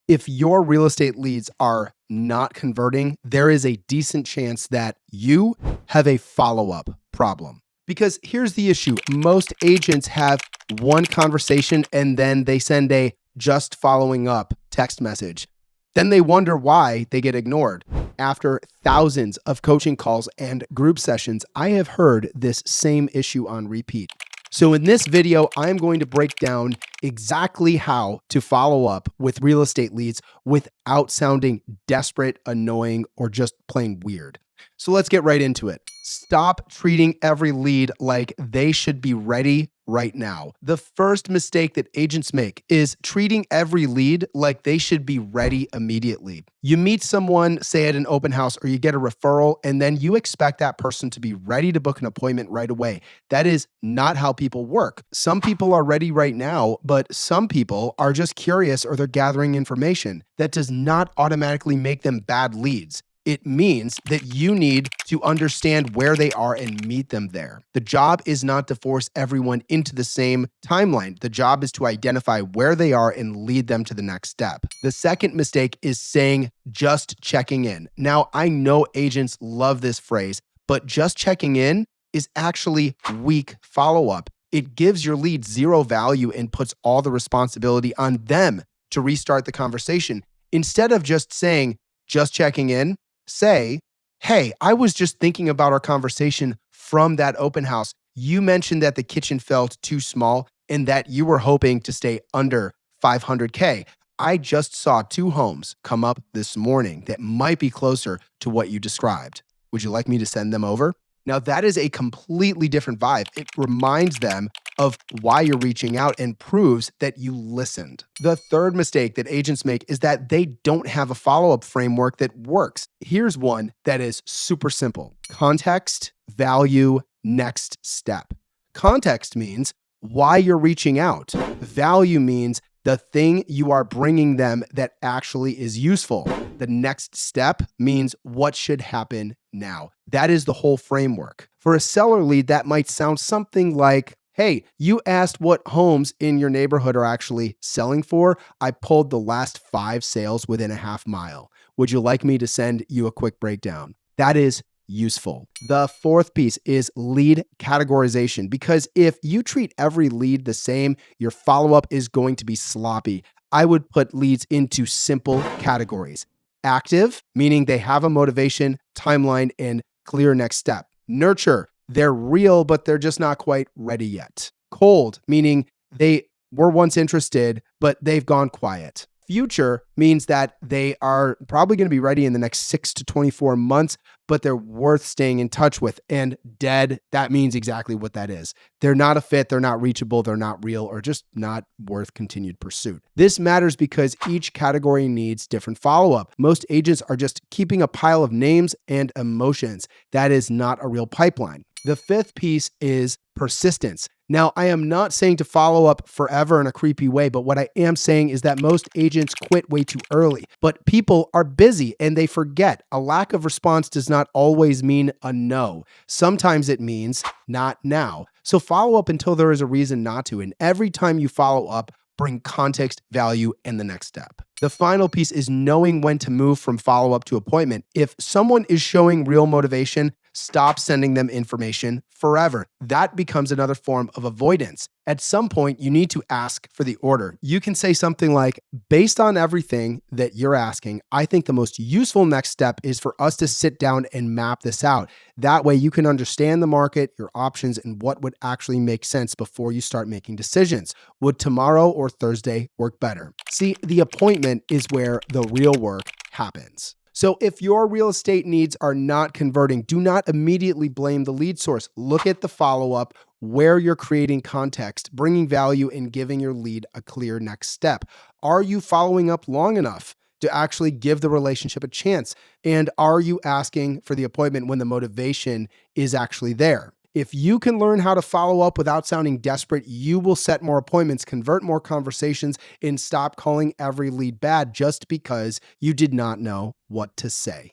If your real estate leads are not converting, there is a decent chance that you have a follow-up problem. Because here's the issue. Most agents have one conversation and then they send a just following up text message. Then they wonder why they get ignored. After thousands of coaching calls and group sessions, I have heard this same issue on repeat. So in this video, I'm going to break down exactly how to follow up with real estate leads without sounding desperate, annoying, or just plain weird. So let's get right into it. Stop treating every lead like they should be ready right now. The first mistake that agents make is treating every lead like they should be ready immediately. You meet someone, say at an open house, or you get a referral, and then you expect that person to be ready to book an appointment right away. That is not how people work. Some people are ready right now, but some people are just curious or they're gathering information. That does not automatically make them bad leads. It means that you need to understand where they are and meet them there. The job is not to force everyone into the same timeline. The job is to identify where they are and lead them to the next step. The second mistake is saying just checking in. Now, I know agents love this phrase, but just checking in is actually weak follow-up. It gives your lead zero value and puts all the responsibility on them to restart the conversation. Instead of just saying just checking in, say, hey, I was just thinking about our conversation from that open house. You mentioned that the kitchen felt too small and that you were hoping to stay under 500K. I just saw 2 homes come up this morning that might be closer to what you described. Would you like me to send them over? Now, that is a completely different vibe. It reminds them of why you're reaching out and proves that you listened. The third mistake that agents make is that they don't have a follow-up framework that works. Here's one that is super simple. Context, value, next step. Context means why you're reaching out. Value means the thing you are bringing them that actually is useful. The next step means what should happen now. That is the whole framework. For a seller lead, that might sound something like, hey, you asked what homes in your neighborhood are actually selling for. I pulled the last 5 sales within a half mile. Would you like me to send you a quick breakdown? That is useful. The fourth piece is lead categorization, because if you treat every lead the same, your follow-up is going to be sloppy. I would put leads into simple categories. Active, meaning they have a motivation, timeline, and clear next step. Nurture, they're real, but they're just not quite ready yet. Cold, meaning they were once interested, but they've gone quiet. Future means that they are probably going to be ready in the next 6 to 24 months, but they're worth staying in touch with. And dead, that means exactly what that is. They're not a fit, they're not reachable, they're not real, or just not worth continued pursuit. This matters because each category needs different follow-up. Most agents are just keeping a pile of names and emotions. That is not a real pipeline. The fifth piece is persistence. Now, I am not saying to follow up forever in a creepy way, but what I am saying is that most agents quit way too early. But people are busy and they forget. A lack of response does not always mean a no. Sometimes it means not now. So follow up until there is a reason not to. And every time you follow up, bring context, value, and the next step. The final piece is knowing when to move from follow-up to appointment. If someone is showing real motivation, stop sending them information forever. That becomes another form of avoidance. At some point, you need to ask for the order. You can say something like, based on everything that you're asking, I think the most useful next step is for us to sit down and map this out. That way you can understand the market, your options, and what would actually make sense before you start making decisions. Would tomorrow or Thursday work better? See, the appointment is where the real work happens. So if your real estate needs are not converting, do not immediately blame the lead source. Look at the follow-up, where you're creating context, bringing value, and giving your lead a clear next step. Are you following up long enough to actually give the relationship a chance? And are you asking for the appointment when the motivation is actually there? If you can learn how to follow up without sounding desperate, you will set more appointments, convert more conversations, and stop calling every lead bad just because you did not know what to say.